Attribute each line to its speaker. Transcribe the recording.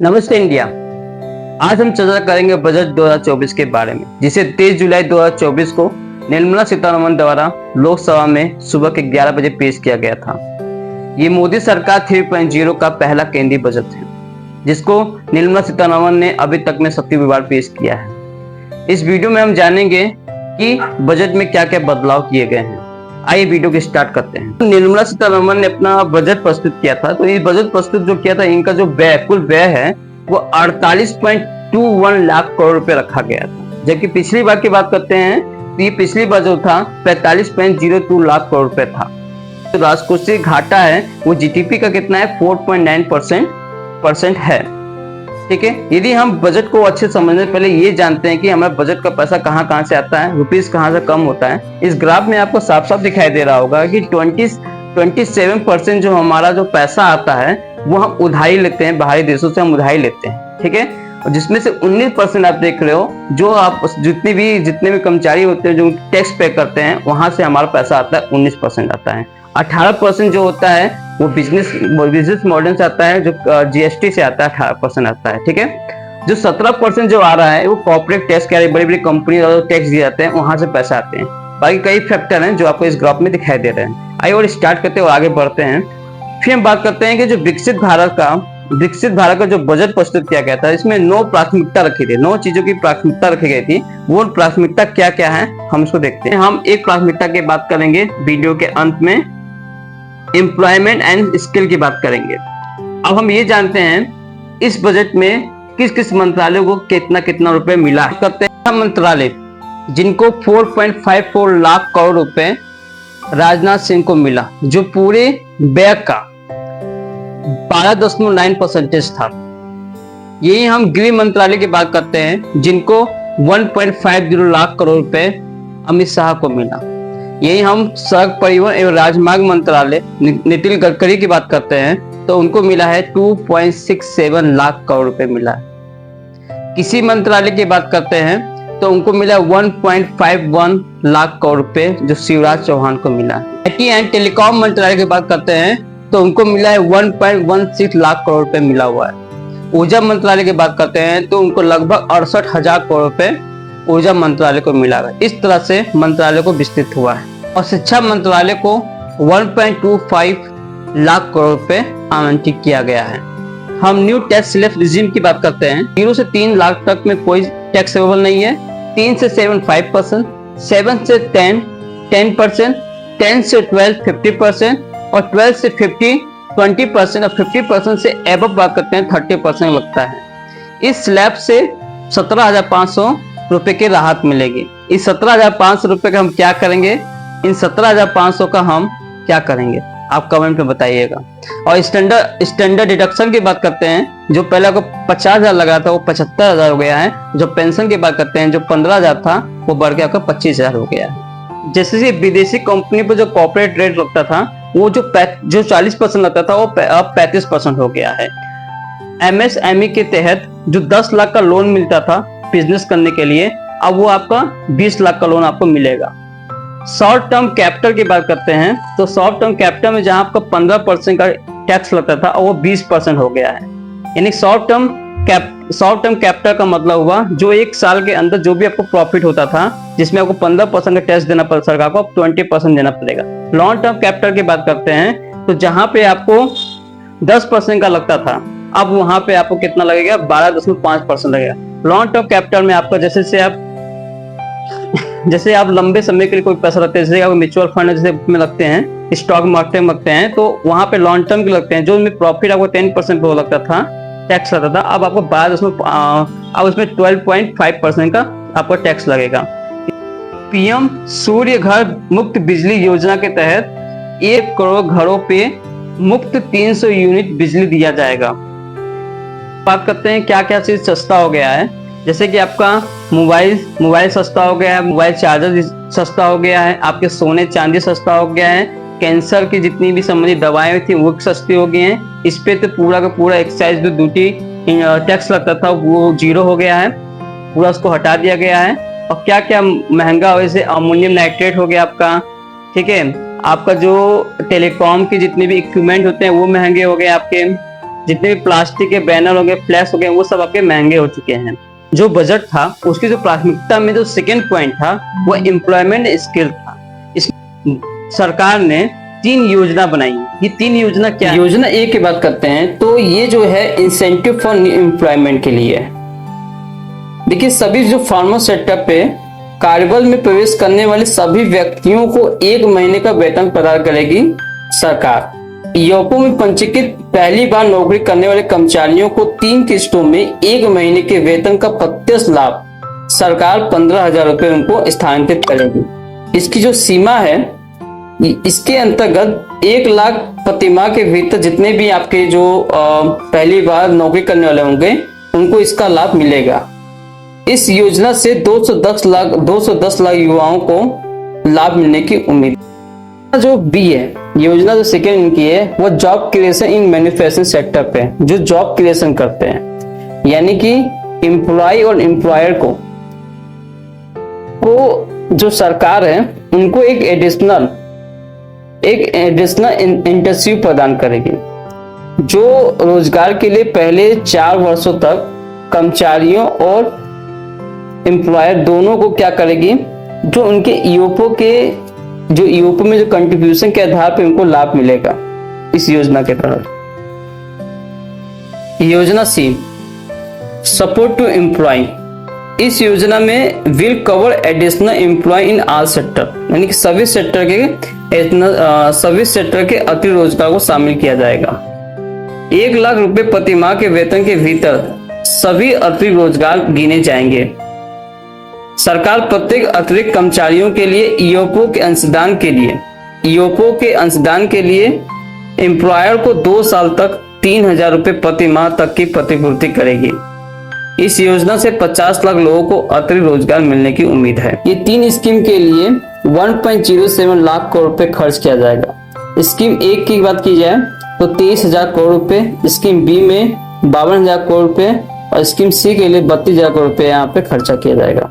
Speaker 1: नमस्ते इंडिया। आज हम चर्चा करेंगे बजट 2024 के बारे में, जिसे 23 जुलाई 2024 को निर्मला सीतारमण द्वारा लोकसभा में सुबह के 11 बजे पेश किया गया था। ये मोदी सरकार 3.0 का पहला केंद्रीय बजट है, जिसको निर्मला सीतारमण ने अभी तक में 70वीं बार पेश किया है। इस वीडियो में हम जानेंगे कि बजट में क्या क्या बदलाव किए गए हैं। आइए वीडियो को स्टार्ट करते हैं। निर्मला सीतारमण ने अपना बजट प्रस्तुत किया था, तो ये बजट प्रस्तुत जो किया था, इनका जो कुल व्यय है वो 48.21 लाख करोड़ रुपए रखा गया था। जबकि पिछली बार की बात करते हैं तो ये पिछली बार जो था 45.02 लाख करोड़ रुपए था। तो राजकोषीय घाटा है वो जीडीपी का कितना है, 4.9% है। ठीक है। यदि हम बजट को अच्छे समझने पहले ये जानते हैं कि हमारे बजट का पैसा कहाँ से आता है, रुपीस कहाँ से कम होता है। इस ग्राफ में आपको साफ साफ दिखाई दे रहा होगा कि 27% जो हमारा जो पैसा आता है वो हम उधारी लेते हैं, बाहरी देशों से हम उधारी लेते हैं। ठीक है। और जिसमें से 19% आप देख रहे हो, जो आप जितने भी कर्मचारी होते हैं जो टैक्स पे करते हैं, वहां से हमारा पैसा आता है 19% आता है। 18% जो होता है वो बिजनेस मॉडल से आता है, जो जीएसटी से आता है 18% आता है। ठीक है। जो 17% जो आ रहा है वो कॉर्पोरेट टैक्स, क्या बड़ी बड़ी कंपनी टैक्स दिए जाते हैं, वहां से पैसा आते हैं। बाकी कई फैक्टर हैं जो आपको इस ग्राफ में दिखाई दे रहे हैं। आइए और स्टार्ट करते हैं और आगे बढ़ते हैं। फिर हम बात करते हैं कि जो विकसित भारत का जो बजट प्रस्तुत किया गया था, इसमें 9 प्राथमिकता रखी थी, 9 चीजों की प्राथमिकता रखी गई थी। वो प्राथमिकता क्या क्या है हम इसको देखते हैं। हम एक प्राथमिकता की बात करेंगे वीडियो के अंत में, एम्प्लॉयमेंट एंड स्किल की बात करेंगे। अब हम ये जानते हैं इस बजट में किस किस मंत्रालयों को कितना कितना रुपए मिला करते हैं। मंत्रालय जिनको 4.54 लाख करोड़ रुपए राजनाथ सिंह को मिला, जो पूरे व्यय का 12.9% था। यही हम गृह मंत्रालय की बात करते हैं, जिनको 1.50 लाख करोड़ रुपए अमित शाह को मिला। यही हम सड़क परिवहन एवं राजमार्ग मंत्रालय नितिन गडकरी की बात करते हैं, तो उनको मिला है 2.67 लाख करोड़ रुपए मिला है। किसी मंत्रालय की बात करते हैं तो उनको मिला 1.51 लाख करोड़ रुपए, जो शिवराज चौहान को मिला। आईटी एंड टेलीकॉम मंत्रालय की बात करते हैं तो उनको मिला है 1.16 लाख करोड़ रुपए मिला हुआ है। ऊर्जा मंत्रालय की बात करते हैं तो उनको लगभग 68,000 करोड़ रुपए ऊर्जा मंत्रालय को मिला है। इस तरह से मंत्रालय को विस्तृत हुआ है। और शिक्षा मंत्रालय को 1.25 लाख करोड़ रुपए आवंटित किया गया है। हम न्यू टैक्स स्लैब रिजीम की बात करते हैं। 0 से 3 लाख तक में कोई टैक्सेबल नहीं है। 3 से 7 5%, 7 से 10 10%, 10 से 12 50%, और 12 से 50 20%, और 50% से एबव बात करते हैं 30% लगता है। इस स्लैब से 17,500 रुपए की राहत मिलेगी। इस 17,500 रुपए का हम क्या करेंगे, इन 17,500 का हम क्या करेंगे, आप कमेंट में बताइएगा। और स्टैंडर्ड डिडक्शन की बात करते हैं, जो पहले को 50,000 लगा था वो 75,000 हो गया है। जो पेंशन की बात करते हैं, जो 15,000 था वो बढ़ के आपका 25,000 हो गया है। जैसे कि विदेशी कंपनी पर जो कॉर्पोरेट रेट लगता था, वो जो 40% लगता था, वो अब 35% हो गया है। एमएसएमई के तहत जो 10 लाख का लोन मिलता था बिजनेस करने के लिए, अब वो आपका 20 लाख का लोन आपको मिलेगा। शॉर्ट टर्म कैपिटल की बात करते हैं तो शॉर्ट टर्म कैपिटल में जहां आपका 15% का टैक्स लगता था, वो 20% हो गया है। यानी शॉर्ट टर्म कैपिटल का मतलब हुआ जो एक साल के अंदर जो भी आपको प्रॉफिट होता था, जिसमें आपको 15% का टैक्स देना पड़ता सरकार को, अब 20% देना पड़ेगा। लॉन्ग टर्म कैपिटल की बात करते हैं तो जहां पे आपको 10% का लगता था, अब वहां पे आपको कितना लगेगा, 12.5% लगेगा। लॉन्ग टर्म कैपिटल में आपका जैसे आप लंबे समय के लिए कोई पैसा रखते हैं, जैसे आप म्यूचुअल फंड जैसे में लगते हैं, स्टॉक मार्केट में लगते हैं, तो वहां पे लॉन्ग टर्म के लगते हैं, जो में प्रॉफिट आपको 10% पे लगता था, टैक्स लगता था, अब आपको 12.5% का आपको टैक्स लगेगा। पीएम सूर्य घर मुफ्त बिजली योजना के तहत 1 करोड़ घरों पे मुफ्त 300 यूनिट बिजली दिया जाएगा। बात करते हैं क्या क्या चीज सस्ता हो गया है। जैसे कि आपका मोबाइल सस्ता हो गया है, मोबाइल चार्जर सस्ता हो गया है, आपके सोने चांदी सस्ता हो गया है, कैंसर की जितनी भी संबंधित दवाएं थी वो सस्ती हो गई हैं। इस पे तो पूरा का पूरा एक्साइज जो ड्यूटी टैक्स लगता था वो 0 हो गया है, पूरा उसको हटा दिया गया है। और क्या क्या महंगा हो, जैसे अमोनियम नाइट्रेट हो गया आपका, ठीक है, आपका जो टेलीकॉम के जितने भी इक्विपमेंट होते हैं वो महंगे हो गए आपके, जितने भी प्लास्टिक के बैनर हो गए, फ्लैश हो गए, वो सब आपके महंगे हो चुके हैं। जो बजट था उसकी जो प्राथमिकता में जो सेकेंड पॉइंट था वो एम्प्लॉयमेंट स्किल था। इस सरकार ने 3 योजना बनाई। ये 3 योजना क्या है? योजना ए की बात करते हैं तो ये जो है इंसेंटिव फॉर न्यू एम्प्लॉयमेंट के लिए। देखिए, सभी जो फार्मर सेक्टर पे कार्यबल में प्रवेश करने वाले सभी व्यक्तियों को 1 महीने का वेतन प्रदान करेगी सरकार। ईओपो में पंजीकृत पहली बार नौकरी करने वाले कर्मचारियों को 3 किस्तों में 1 महीने के वेतन का प्रत्यक्ष लाभ सरकार 15,000 रुपए उनको स्थानांतरित करेगी। इसकी जो सीमा है, इसके अंतर्गत 1 लाख प्रतिमाह के भीतर जितने भी आपके जो पहली बार नौकरी करने वाले होंगे उनको इसका लाभ मिलेगा। इस योजना से 210 लाख युवाओं को लाभ मिलने की उम्मीद। जो बी है, योजना जो सेकेंड इनकी है वो job creation in manufacturing sector पे, जो जॉब क्रिएशन करते हैं, यानी कि एम्प्लॉय और एम्प्लॉयर को जो सरकार है उनको एक एडिशनल इंटर्नशिप प्रदान करेगी, जो रोजगार के लिए पहले 4 वर्षों तक कर्मचारियों और एम्प्लॉयर दोनों को क्या करेगी, जो उनके ईओपो में जो कंट्रीब्यूशन के आधार पर उनको लाभ मिलेगा इस योजना के तहत। योजना सी, सपोर्ट टू एम्प्लॉय। इस योजना में will cover additional employ in all sector, यानी कि सभी सेक्टर के अतिरिक्त रोजगार को शामिल किया जाएगा। 1 लाख रुपए प्रतिमाह के वेतन के भीतर सभी अतिरिक्त रोजगार गिने जाएंगे। सरकार प्रत्येक अतिरिक्त कर्मचारियों के लिए ईओपो के अंशदान के लिए एम्प्लॉयर को 2 साल तक 3,000 रुपए प्रति माह तक की प्रतिपूर्ति करेगी। इस योजना से 50 लाख लोगों को अतिरिक्त रोजगार मिलने की उम्मीद है। ये 3 स्कीम के लिए 1.07 लाख करोड़ रुपए खर्च किया जाएगा। स्कीम 1 की बात की जाए तो 23,000 करोड़ रुपए, स्कीम बी में 52,000 करोड़ रुपए और स्कीम सी के लिए 32,000 करोड़ रुपए यहाँ पे खर्चा किया जाएगा।